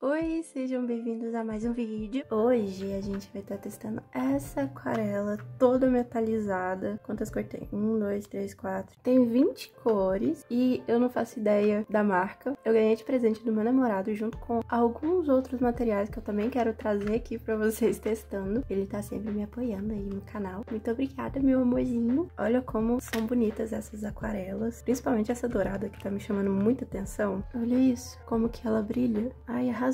Oi, sejam bem-vindos a mais um vídeo. Hoje a gente vai estar testando essa aquarela toda metalizada. Quantas cores tem? 1, 2, 3, 4. Tem 20 cores e eu não faço ideia da marca. Eu ganhei de presente do meu namorado junto com alguns outros materiais que eu também quero trazer aqui pra vocês testando. Ele tá sempre me apoiando aí no canal. Muito obrigada, meu amorzinho. Olha como são bonitas essas aquarelas. Principalmente essa dourada que tá me chamando muita atenção. Olha isso, como que ela brilha. Ai, arrasou.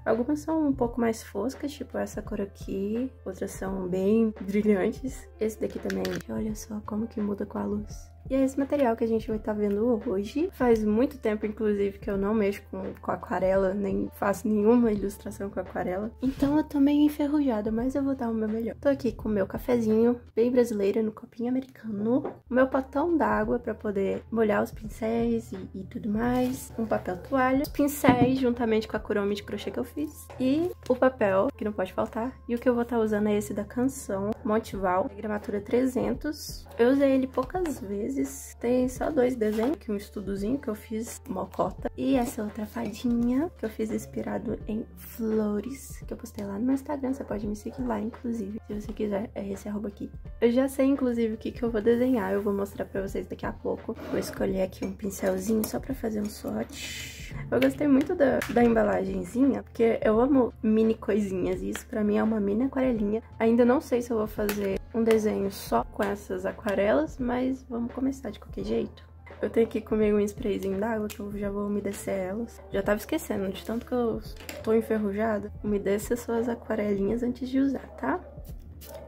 Algumas são um pouco mais foscas, tipo essa cor aqui. Outras são bem brilhantes. Esse daqui também, olha só como que muda com a luz. E é esse material que a gente vai estar vendo hoje. Faz muito tempo, inclusive, que eu não mexo com aquarela, nem faço nenhuma ilustração com aquarela. Então eu tô meio enferrujada, mas eu vou dar o meu melhor. Tô aqui com o meu cafezinho, bem brasileira, no copinho americano. O meu potão d'água pra poder molhar os pincéis e tudo mais. Um papel toalha, os pincéis juntamente com a Kuromi de crochê que eu fiz. E o papel, que não pode faltar. E o que eu vou estar usando é esse da Canção, Monteval, gramatura 300. Eu usei ele poucas vezes. Tem só 2 desenhos, aqui um estudozinho que eu fiz, mocota. E essa outra fadinha que eu fiz inspirado em flores, que eu postei lá no meu Instagram, você pode me seguir lá, inclusive, se você quiser, é esse arroba aqui. Eu já sei, inclusive, o que eu vou desenhar, eu vou mostrar pra vocês daqui a pouco. Vou escolher aqui um pincelzinho só pra fazer um swatch. Eu gostei muito da embalagenzinha, porque eu amo mini coisinhas, e isso pra mim é uma mini aquarelinha. Ainda não sei se eu vou fazer um desenho só com essas aquarelas, mas vamos começar de qualquer jeito. Eu tenho aqui comigo um sprayzinho d'água que eu já vou umedecer elas. Já tava esquecendo, de tanto que eu tô enferrujada. Umedeça as suas aquarelinhas antes de usar, tá?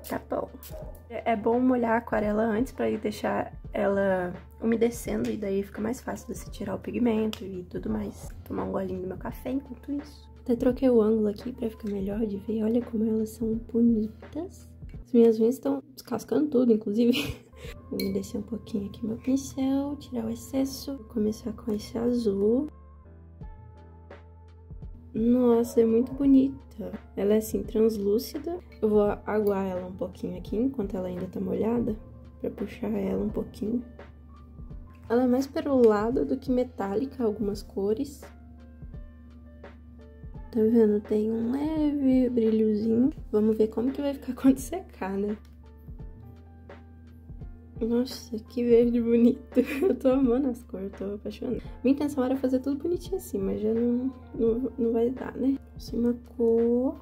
Tá bom. É bom molhar a aquarela antes pra deixar ela umedecendo e daí fica mais fácil de você tirar o pigmento e tudo mais. Tomar um golinho do meu café enquanto isso. Até troquei o ângulo aqui pra ficar melhor de ver. Olha como elas são bonitas. As minhas unhas estão descascando tudo, inclusive. Vou umedecer um pouquinho aqui meu pincel, tirar o excesso. Vou começar com esse azul. Nossa, é muito bonita. Ela é assim, translúcida. Eu vou aguar ela um pouquinho aqui, enquanto ela ainda tá molhada, pra puxar ela um pouquinho. Ela é mais perolada do que metálica, algumas cores. Tá vendo? Tem um leve brilhozinho. Vamos ver como que vai ficar quando secar, né? Nossa, que verde bonito. Eu tô amando as cores, tô apaixonada. Minha intenção era fazer tudo bonitinho assim, mas já não vai dar, né? Próxima cor.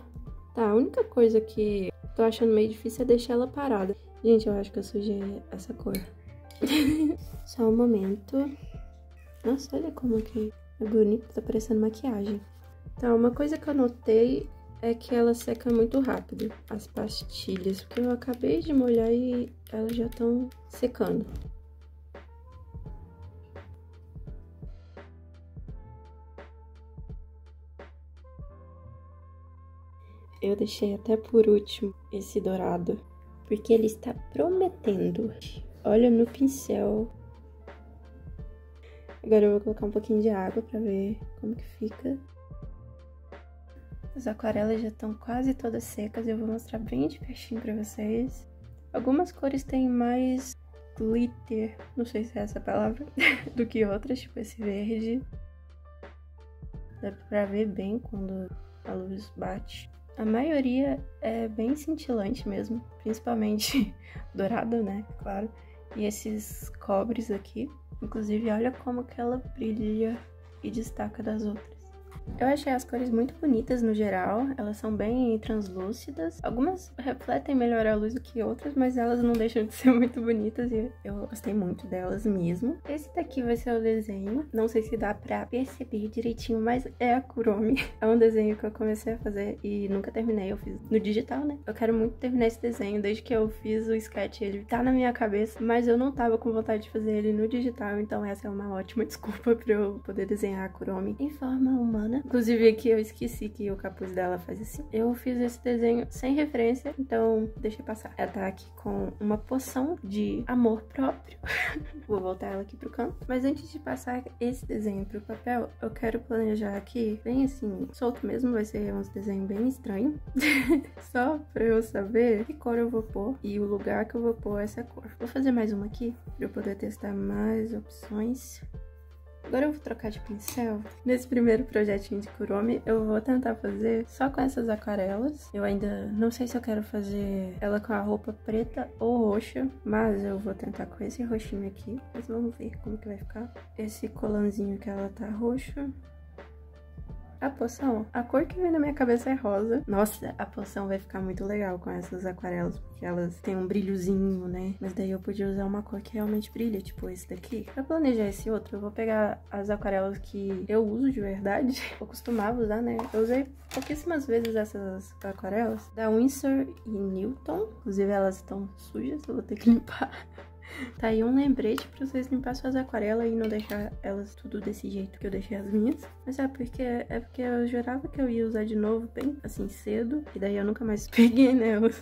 Tá, a única coisa que tô achando meio difícil é deixar ela parada. Gente, eu acho que eu sujei essa cor. Só um momento. Nossa, olha como que é bonito, tá parecendo maquiagem. Tá, uma coisa que eu notei é que ela seca muito rápido, as pastilhas, porque eu acabei de molhar e elas já estão secando. Eu deixei até por último esse dourado, porque ele está prometendo. Olha no pincel. Agora eu vou colocar um pouquinho de água pra ver como que fica. As aquarelas já estão quase todas secas e eu vou mostrar bem de pertinho pra vocês. Algumas cores têm mais glitter, não sei se é essa a palavra, do que outras, tipo esse verde. Dá pra ver bem quando a luz bate. A maioria é bem cintilante mesmo, principalmente dourado, né, claro. E esses cobres aqui, inclusive olha como que ela brilha e destaca das outras. Eu achei as cores muito bonitas no geral, elas são bem translúcidas. Algumas refletem melhor a luz do que outras, mas elas não deixam de ser muito bonitas e eu gostei muito delas mesmo. Esse daqui vai ser o desenho, não sei se dá pra perceber direitinho, mas é a Kuromi. É um desenho que eu comecei a fazer e nunca terminei, eu fiz no digital, né? Eu quero muito terminar esse desenho, desde que eu fiz o sketch, ele tá na minha cabeça, mas eu não tava com vontade de fazer ele no digital, então essa é uma ótima desculpa pra eu poder desenhar a Kuromi em forma humana. Inclusive aqui eu esqueci que o capuz dela faz assim. Eu fiz esse desenho sem referência, então deixei passar. Ela tá aqui com uma poção de amor próprio. Vou voltar ela aqui pro canto. Mas antes de passar esse desenho pro papel, eu quero planejar aqui, bem assim, solto mesmo. Vai ser uns desenhos bem estranhos. Só pra eu saber que cor eu vou pôr e o lugar que eu vou pôr essa cor. Vou fazer mais uma aqui, pra eu poder testar mais opções. Agora eu vou trocar de pincel. Nesse primeiro projetinho de Kuromi, eu vou tentar fazer só com essas aquarelas. Eu ainda não sei se eu quero fazer ela com a roupa preta ou roxa, mas eu vou tentar com esse roxinho aqui. Mas vamos ver como que vai ficar. Esse colanzinho que ela tá roxa. A poção, a cor que vem na minha cabeça é rosa. Nossa, a poção vai ficar muito legal com essas aquarelas, porque elas têm um brilhozinho, né? Mas daí eu podia usar uma cor que realmente brilha, tipo esse daqui. Pra planejar esse outro, eu vou pegar as aquarelas que eu uso de verdade. Eu costumava usar, né? Eu usei pouquíssimas vezes essas aquarelas da Winsor e Newton. Inclusive elas estão sujas, eu vou ter que limpar. Tá aí um lembrete pra vocês limpar suas aquarelas e não deixar elas tudo desse jeito que eu deixei as minhas. Mas é porque eu jurava que eu ia usar de novo bem assim cedo. E daí eu nunca mais peguei nelas.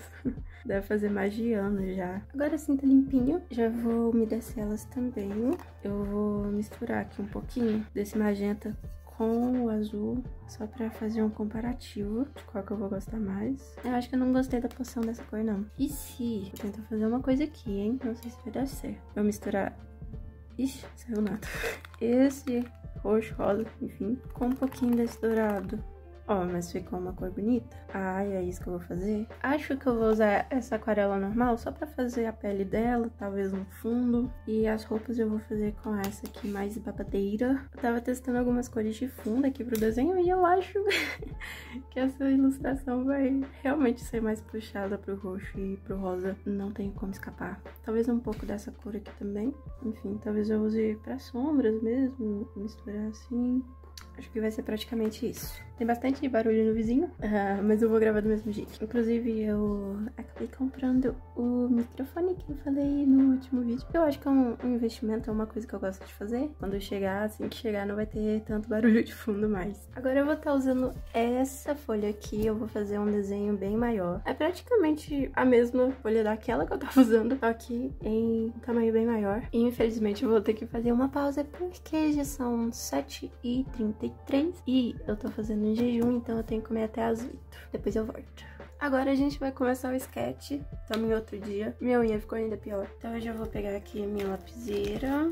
Deve fazer mais de ano já. Agora sim tá limpinho. Já vou umedecer elas também. Eu vou misturar aqui um pouquinho desse magenta com o azul, só pra fazer um comparativo de qual que eu vou gostar mais. Eu acho que eu não gostei da poção dessa cor, não. E se... Vou tentar fazer uma coisa aqui, hein? Não sei se vai dar certo. Vou misturar... Ixi, saiu nada. Esse roxo, rosa, enfim, com um pouquinho desse dourado. Ó, mas ficou uma cor bonita. Ah, é isso que eu vou fazer. Acho que eu vou usar essa aquarela normal só pra fazer a pele dela, talvez um fundo. E as roupas eu vou fazer com essa aqui mais babadeira. Eu tava testando algumas cores de fundo aqui pro desenho e eu acho que essa ilustração vai realmente ser mais puxada pro roxo e pro rosa. Não tenho como escapar. Talvez um pouco dessa cor aqui também. Enfim, talvez eu use pra sombras mesmo, misturar assim. Acho que vai ser praticamente isso. Tem bastante barulho no vizinho, mas eu vou gravar do mesmo jeito. Inclusive, eu acabei comprando o microfone que eu falei no último vídeo. Eu acho que é um investimento, é uma coisa que eu gosto de fazer. Quando chegar, assim que chegar, não vai ter tanto barulho de fundo mais. Agora eu vou estar usando essa folha aqui, eu vou fazer um desenho bem maior. É praticamente a mesma folha daquela que eu tava usando, só que em um tamanho bem maior. E infelizmente eu vou ter que fazer uma pausa porque já são 7h33 e eu tô fazendo em jejum, então eu tenho que comer até às 8. Depois eu volto. Agora a gente vai começar o sketch. Estamos em outro dia. Minha unha ficou ainda pior. Então eu já vou pegar aqui a minha lapiseira.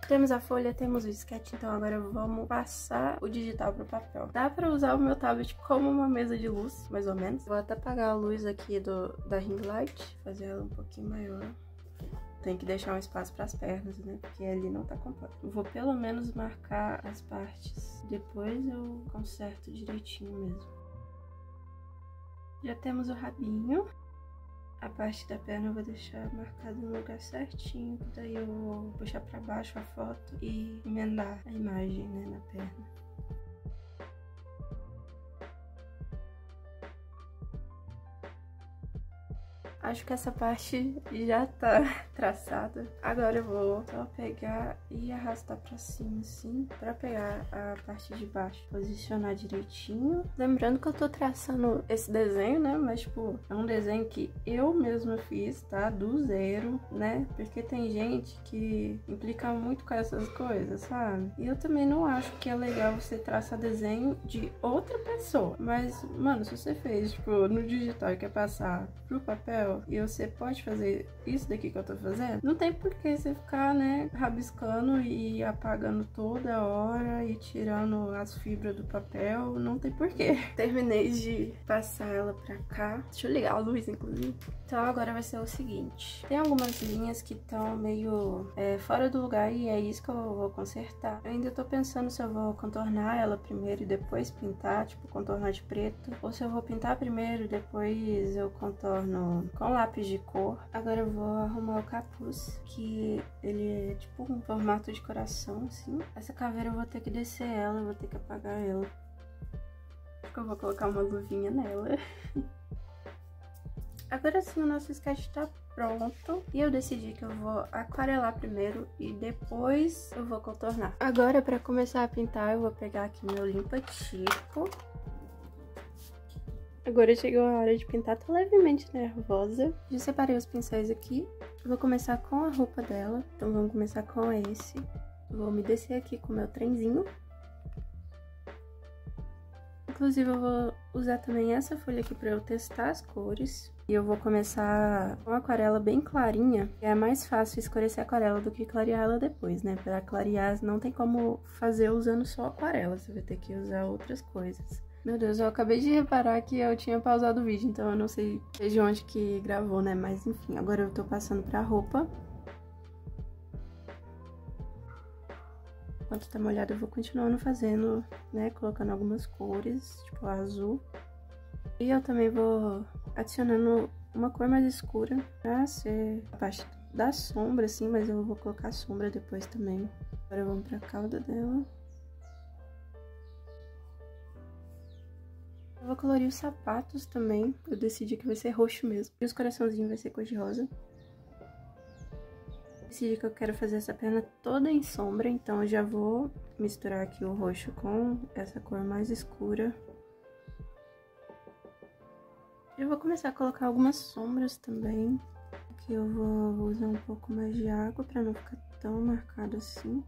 Temos a folha, temos o sketch, então agora vamos passar o digital pro papel. Dá pra usar o meu tablet como uma mesa de luz, mais ou menos. Vou até apagar a luz aqui da ring light, fazer ela um pouquinho maior. Tem que deixar um espaço para as pernas, né? Porque ali não tá completo. Eu vou pelo menos marcar as partes. Depois eu conserto direitinho mesmo. Já temos o rabinho. A parte da perna eu vou deixar marcado no lugar certinho. Daí eu vou puxar para baixo a foto e emendar a imagem, né, na perna. Acho que essa parte já tá traçada. Agora eu vou só pegar e arrastar pra cima, assim, pra pegar a parte de baixo. Posicionar direitinho. Lembrando que eu tô traçando esse desenho, né? Mas, tipo, é um desenho que eu mesma fiz, tá? Do zero, né? Porque tem gente que implica muito com essas coisas, sabe? E eu também não acho que é legal você traçar desenho de outra pessoa. Mas, mano, se você fez, tipo, no digital e quer passar pro papel, e você pode fazer isso daqui que eu tô fazendo, não tem por que você ficar, né, rabiscando e apagando toda hora e tirando as fibras do papel, não tem por quê. Terminei de passar ela pra cá. Deixa eu ligar a luz, inclusive. Então agora vai ser o seguinte, tem algumas linhas que estão meio fora do lugar e é isso que eu vou consertar. Eu ainda tô pensando se eu vou contornar ela primeiro e depois pintar, tipo, contornar de preto, ou se eu vou pintar primeiro e depois eu contorno com lápis de cor. Agora eu vou arrumar o capuz, que ele é tipo um formato de coração, assim. Essa caveira eu vou ter que descer ela, eu vou ter que apagar ela. Acho que eu vou colocar uma luvinha nela. Agora sim o nosso sketch tá pronto. E eu decidi que eu vou aquarelar primeiro e depois eu vou contornar. Agora, pra começar a pintar, eu vou pegar aqui meu limpa-tipo. Agora chegou a hora de pintar, tô levemente nervosa. Já separei os pincéis aqui. Eu vou começar com a roupa dela, então vamos começar com esse. Vou umedecer aqui com o meu trenzinho. Inclusive eu vou usar também essa folha aqui pra eu testar as cores. E eu vou começar com a aquarela bem clarinha. É mais fácil escurecer a aquarela do que clarear ela depois, né? Pra clarear não tem como fazer usando só aquarela, você vai ter que usar outras coisas. Meu Deus, eu acabei de reparar que eu tinha pausado o vídeo, então eu não sei de onde que gravou, né? Mas enfim, agora eu tô passando pra roupa. Enquanto tá molhado, eu vou continuando fazendo, né? Colocando algumas cores, tipo azul. E eu também vou adicionando uma cor mais escura pra ser a parte da sombra, assim, mas eu vou colocar sombra depois também. Agora vamos pra cauda dela. Eu vou colorir os sapatos também. Eu decidi que vai ser roxo mesmo. E os coraçãozinhos vai ser cor de rosa. Decidi que eu quero fazer essa perna toda em sombra, então eu já vou misturar aqui o roxo com essa cor mais escura. Eu vou começar a colocar algumas sombras também. Aqui eu vou usar um pouco mais de água pra não ficar tão marcado assim.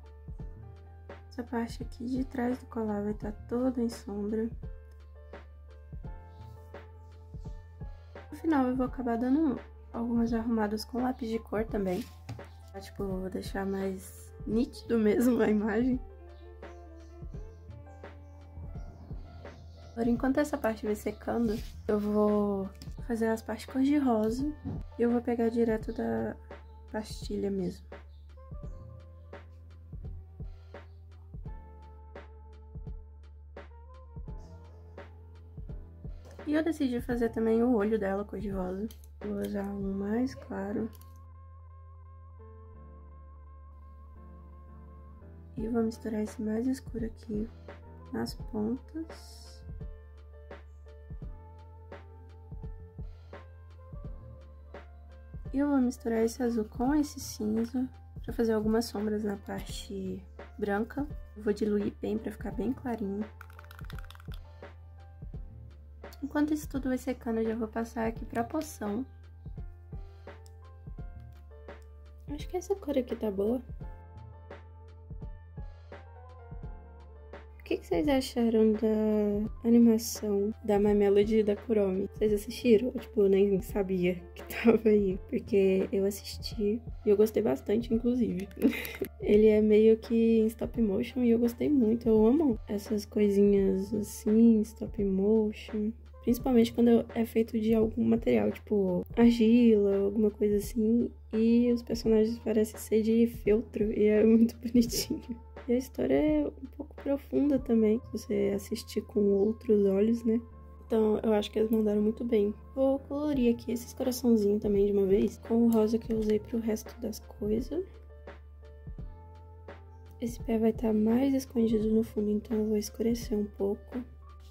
Essa parte aqui de trás do colar vai estar toda em sombra. No final eu vou acabar dando algumas arrumadas com lápis de cor também. Pra, tipo, vou deixar mais nítido mesmo a imagem. Agora, enquanto essa parte vai secando, eu vou fazer as partes cor de rosa e eu vou pegar direto da pastilha mesmo. E eu decidi fazer também o olho dela cor de rosa. Vou usar um mais claro. E vou misturar esse mais escuro aqui nas pontas. E eu vou misturar esse azul com esse cinza pra fazer algumas sombras na parte branca. Eu vou diluir bem pra ficar bem clarinho. Enquanto isso tudo vai secando, eu já vou passar aqui pra poção. Acho que essa cor aqui tá boa. O que vocês acharam da animação da My Melody da Kuromi? Vocês assistiram? Tipo, eu nem sabia que tava aí, porque eu assisti e eu gostei bastante, inclusive. Ele é meio que em stop motion e eu gostei muito, eu amo essas coisinhas assim, stop motion. Principalmente quando é feito de algum material, tipo argila, alguma coisa assim. E os personagens parecem ser de feltro e é muito bonitinho. E a história é um pouco profunda também, se você assistir com outros olhos, né? Então, eu acho que eles mandaram muito bem. Vou colorir aqui esses coraçãozinhos também de uma vez, com o rosa que eu usei pro resto das coisas. Esse pé vai estar mais escondido no fundo, então eu vou escurecer um pouco.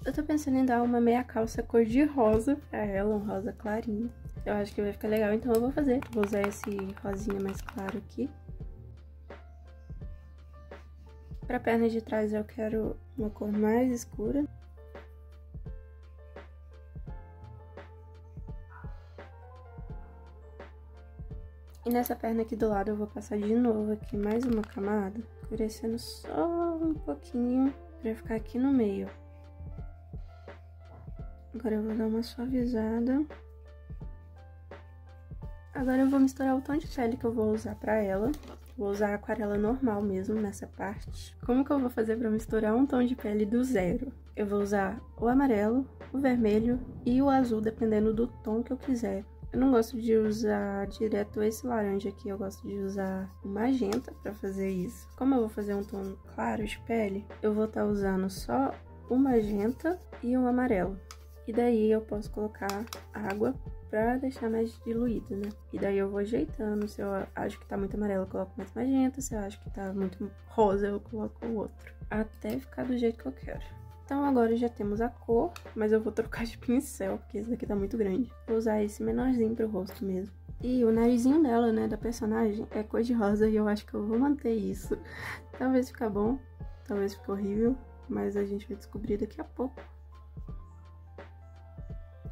Eu tô pensando em dar uma meia calça cor de rosa pra ela, um rosa clarinho. Eu acho que vai ficar legal, então eu vou fazer. Vou usar esse rosinha mais claro aqui. Pra perna de trás eu quero uma cor mais escura. E nessa perna aqui do lado eu vou passar de novo aqui mais uma camada, escurecendo só um pouquinho pra ficar aqui no meio. Agora eu vou dar uma suavizada. Agora eu vou misturar o tom de pele que eu vou usar pra ela. Vou usar a aquarela normal mesmo nessa parte. Como que eu vou fazer pra misturar um tom de pele do zero? Eu vou usar o amarelo, o vermelho e o azul, dependendo do tom que eu quiser. Eu não gosto de usar direto esse laranja aqui, eu gosto de usar o magenta pra fazer isso. Como eu vou fazer um tom claro de pele, eu vou estar usando só o magenta e o amarelo. E daí eu posso colocar água pra deixar mais diluído, né? E daí eu vou ajeitando, se eu acho que tá muito amarelo eu coloco mais magenta, se eu acho que tá muito rosa eu coloco o outro. Até ficar do jeito que eu quero. Então agora já temos a cor, mas eu vou trocar de pincel, porque esse daqui tá muito grande. Vou usar esse menorzinho pro rosto mesmo. E o narizinho dela, né, da personagem, é cor de rosa e eu acho que eu vou manter isso. Talvez fique bom, talvez fique horrível, mas a gente vai descobrir daqui a pouco.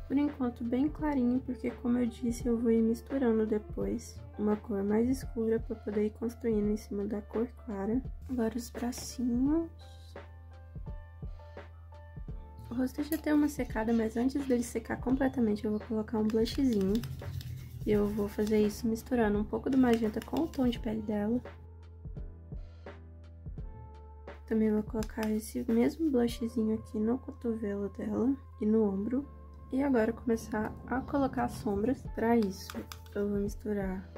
Por enquanto bem clarinho, porque como eu disse, eu vou ir misturando depois uma cor mais escura para poder ir construindo em cima da cor clara. Agora os bracinhos. O rosto já tem uma secada, mas antes dele secar completamente, eu vou colocar um blushzinho. E eu vou fazer isso misturando um pouco do magenta com o tom de pele dela. Também vou colocar esse mesmo blushzinho aqui no cotovelo dela e no ombro. E agora começar a colocar sombras. Para isso, eu vou misturar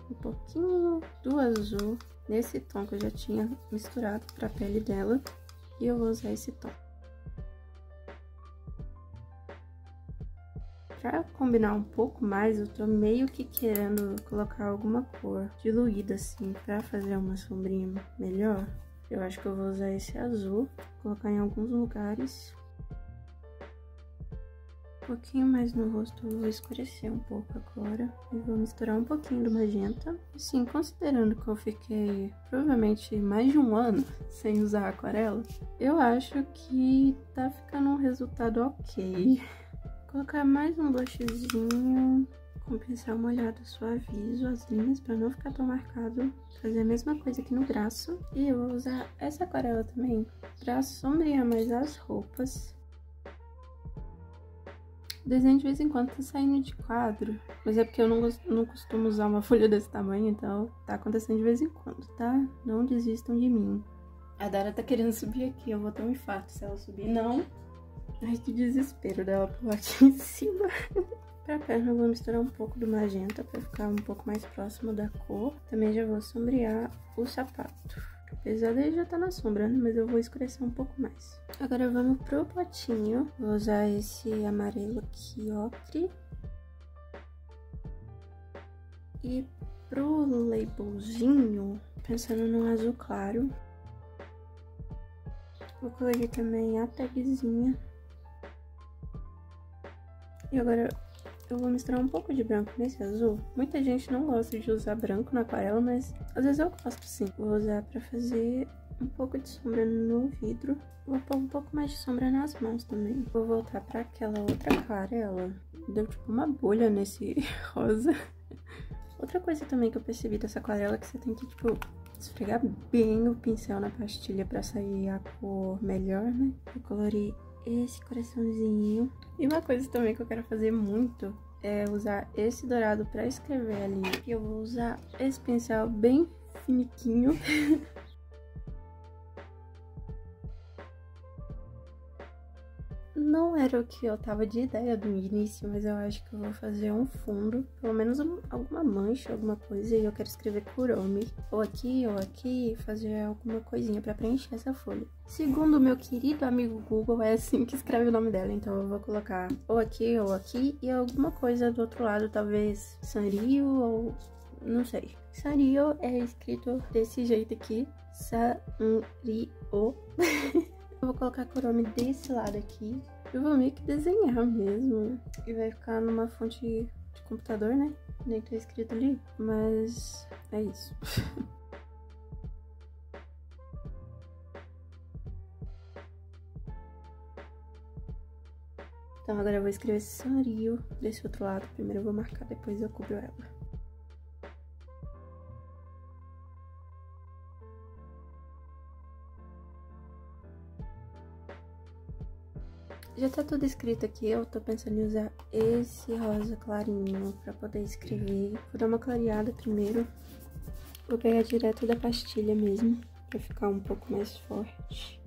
um pouquinho do azul nesse tom que eu já tinha misturado para a pele dela. E eu vou usar esse tom. Pra combinar um pouco mais, eu tô meio que querendo colocar alguma cor diluída assim, pra fazer uma sombrinha melhor. Eu acho que eu vou usar esse azul, colocar em alguns lugares. Um pouquinho mais no rosto, eu vou escurecer um pouco agora. E vou misturar um pouquinho do magenta. Assim, considerando que eu fiquei provavelmente mais de um ano sem usar aquarela, eu acho que tá ficando um resultado ok. Colocar mais um blushzinho, com pincel molhado suavizo as linhas pra não ficar tão marcado. Fazer a mesma coisa aqui no braço. E eu vou usar essa aquarela também pra sombrear mais as roupas. O desenho de vez em quando tá saindo de quadro, mas é porque eu não costumo usar uma folha desse tamanho, então tá acontecendo de vez em quando, tá? Não desistam de mim. A Dara tá querendo subir aqui, eu vou ter um infarto se ela subir. Não! Ai, que desespero dela pular aqui em cima. Pra perna eu vou misturar um pouco do magenta pra ficar um pouco mais próximo da cor. Também já vou sombrear o sapato. Apesar dele já tá na sombra, né? Mas eu vou escurecer um pouco mais. Agora vamos pro potinho. Vou usar esse amarelo aqui, ocre. E pro labelzinho, pensando no azul claro, vou colocar também a tagzinha. E agora eu vou misturar um pouco de branco nesse azul. Muita gente não gosta de usar branco na aquarela, mas às vezes eu gosto sim. Vou usar pra fazer um pouco de sombra no vidro. Vou pôr um pouco mais de sombra nas mãos também. Vou voltar pra aquela outra aquarela. Deu tipo uma bolha nesse rosa. Outra coisa também que eu percebi dessa aquarela é que você tem que, tipo, esfregar bem o pincel na pastilha pra sair a cor melhor, né? Eu colori esse coraçãozinho. E uma coisa também que eu quero fazer muito é usar esse dourado pra escrever ali. E eu vou usar esse pincel bem finiquinho. Não era o que eu tava de ideia do início, mas eu acho que eu vou fazer um fundo, pelo menos alguma mancha, alguma coisa, e eu quero escrever Kuromi, ou aqui, fazer alguma coisinha pra preencher essa folha. Segundo o meu querido amigo Google, é assim que escreve o nome dela, então eu vou colocar ou aqui, e alguma coisa do outro lado, talvez Sanrio, ou não sei. Sanrio é escrito desse jeito aqui, Sanrio. Eu vou colocar Kuromi desse lado aqui. Eu vou meio que desenhar mesmo. E vai ficar numa fonte de computador, né? Nem tá escrito ali. Mas é isso. Então agora eu vou escrever Sanrio desse outro lado. Primeiro eu vou marcar, depois eu cubro ela. Já tá tudo escrito aqui, eu tô pensando em usar esse rosa clarinho pra poder escrever. Vou dar uma clareada primeiro. Vou pegar direto da pastilha mesmo, pra ficar um pouco mais forte.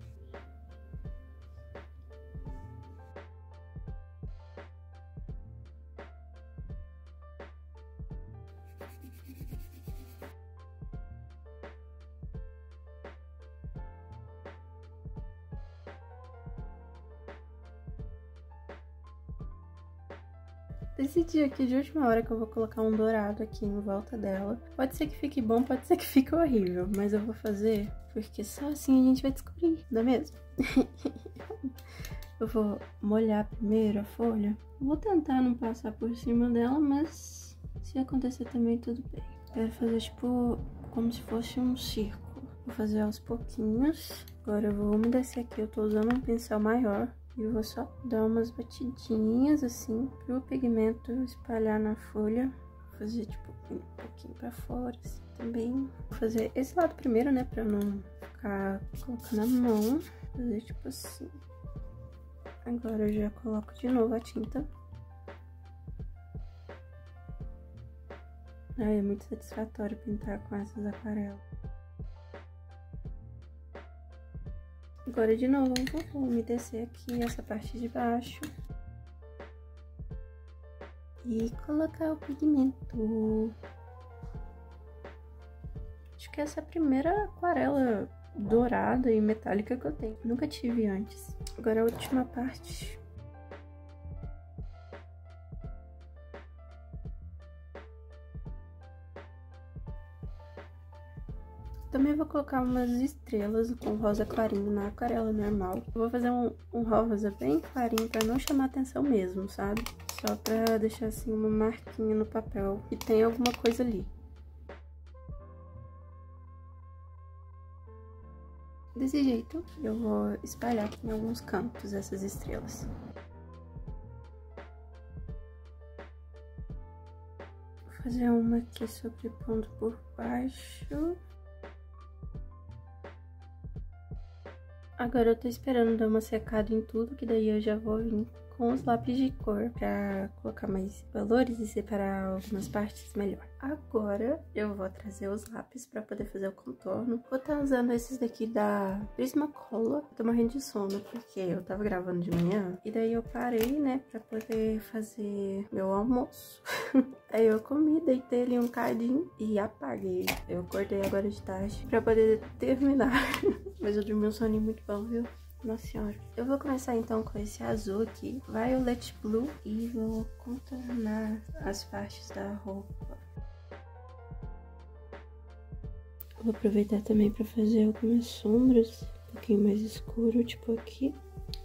Decidi aqui de última hora que eu vou colocar um dourado aqui em volta dela. Pode ser que fique bom, pode ser que fique horrível, mas eu vou fazer porque só assim a gente vai descobrir, não é mesmo? Eu vou molhar primeiro a folha. Vou tentar não passar por cima dela, mas se acontecer também tudo bem. Quero fazer tipo como se fosse um círculo. Vou fazer aos pouquinhos. Agora eu vou umedecer aqui, eu tô usando um pincel maior. E eu vou só dar umas batidinhas assim pro pigmento espalhar na folha. Vou fazer tipo um pouquinho pra fora assim também. Vou fazer esse lado primeiro, né, pra não ficar colocando a mão. Vou fazer tipo assim. Agora eu já coloco de novo a tinta. Ai, é muito satisfatório pintar com essas aquarelas. Agora de novo vou umedecer aqui essa parte de baixo. E colocar o pigmento. Acho que essa é a primeira aquarela dourada e metálica que eu tenho. Nunca tive antes. Agora a última parte. Também vou colocar umas estrelas com rosa clarinho na aquarela normal. Eu vou fazer um rosa bem clarinho pra não chamar atenção mesmo, sabe? Só pra deixar assim uma marquinha no papel que tem alguma coisa ali. Desse jeito, eu vou espalhar em alguns cantos essas estrelas. Vou fazer uma aqui sobrepondo por baixo. Agora eu tô esperando dar uma secada em tudo, que daí eu já vou vir com os lápis de cor pra colocar mais valores e separar algumas partes melhor. Agora eu vou trazer os lápis pra poder fazer o contorno. Vou estar usando esses daqui da Prismacolor. Tô morrendo de sono porque eu tava gravando de manhã e daí eu parei, né, pra poder fazer meu almoço. Aí eu comi, deitei ali um cadinho e apaguei. Eu acordei agora de tarde pra poder terminar. Mas eu dormi um soninho muito bom, viu? Nossa senhora. Eu vou começar então com esse azul aqui, Violet Blue, e vou contornar as partes da roupa. Vou aproveitar também pra fazer algumas sombras, um pouquinho mais escuro, tipo aqui.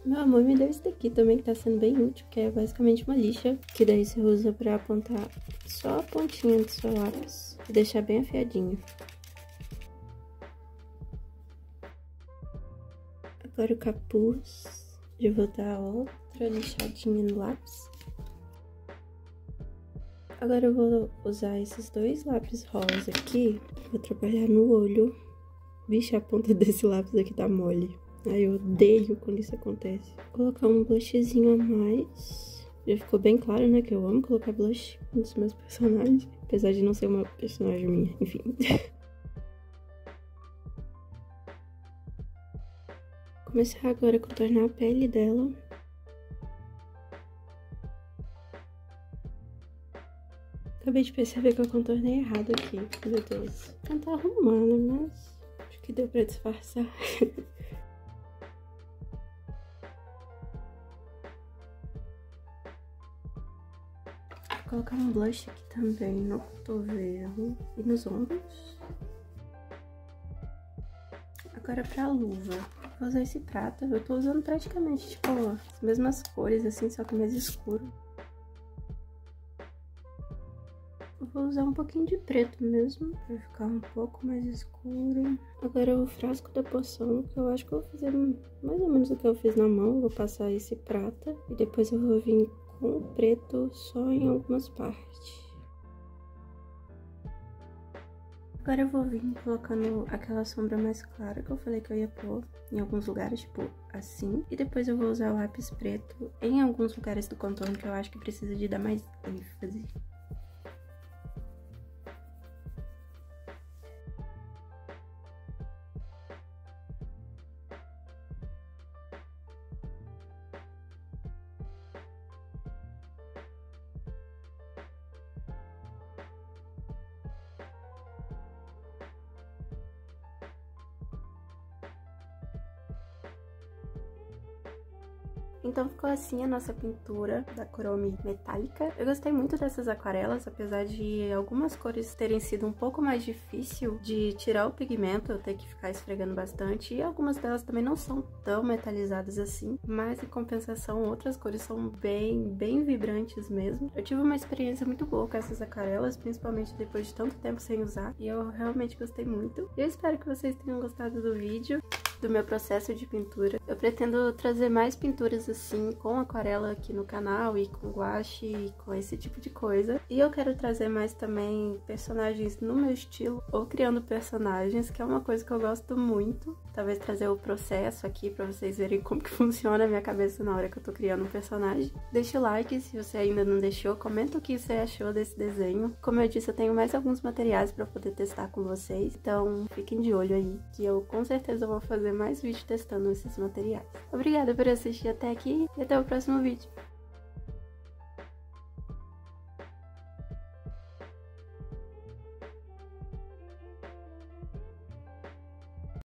Meu amor me deu esse daqui também, que tá sendo bem útil, que é basicamente uma lixa, que daí você usa pra apontar só a pontinha do seu lápis e deixar bem afiadinho. Agora o capuz, eu vou dar outra lixadinha no lápis. Agora eu vou usar esses dois lápis rosa aqui, vou trabalhar no olho. Vixe, a ponta desse lápis aqui tá mole. Ai, eu odeio quando isso acontece. Vou colocar um blushzinho a mais. Já ficou bem claro, né, que eu amo colocar blush nos meus personagens. Apesar de não ser uma personagem minha, enfim. Começar agora a contornar a pele dela. Acabei de perceber que eu contornei errado aqui. Meu Deus. Tentar arrumar, né? Mas acho que deu pra disfarçar. Vou colocar um blush aqui também no cotovelo e nos ombros. Agora pra luva. Vou usar esse prata. Eu tô usando praticamente, tipo, as mesmas cores, assim, só que mais escuro. Vou usar um pouquinho de preto mesmo, pra ficar um pouco mais escuro. Agora o frasco da poção, que eu acho que eu vou fazer mais ou menos o que eu fiz na mão. Vou passar esse prata e depois eu vou vir com o preto só em algumas partes. Agora eu vou vir colocando aquela sombra mais clara que eu falei que eu ia pôr em alguns lugares, tipo assim. E depois eu vou usar o lápis preto em alguns lugares do contorno que eu acho que precisa de dar mais ênfase. Então ficou assim a nossa pintura da Kuromi metálica. Eu gostei muito dessas aquarelas, apesar de algumas cores terem sido um pouco mais difícil de tirar o pigmento, eu ter que ficar esfregando bastante. E algumas delas também não são tão metalizadas assim, mas em compensação outras cores são bem vibrantes mesmo. Eu tive uma experiência muito boa com essas aquarelas, principalmente depois de tanto tempo sem usar, e eu realmente gostei muito. Eu espero que vocês tenham gostado do vídeo. do meu processo de pintura. Eu pretendo trazer mais pinturas assim, com aquarela aqui no canal e com guache e com esse tipo de coisa. E eu quero trazer mais também personagens no meu estilo, ou criando personagens, que é uma coisa que eu gosto muito. Talvez trazer o processo aqui pra vocês verem como que funciona a minha cabeça na hora que eu tô criando um personagem. Deixa o like se você ainda não deixou, comenta o que você achou desse desenho. Como eu disse, eu tenho mais alguns materiais pra poder testar com vocês, então fiquem de olho aí, que eu com certeza vou fazer mais vídeos testando esses materiais. Obrigada por assistir até aqui e até o próximo vídeo.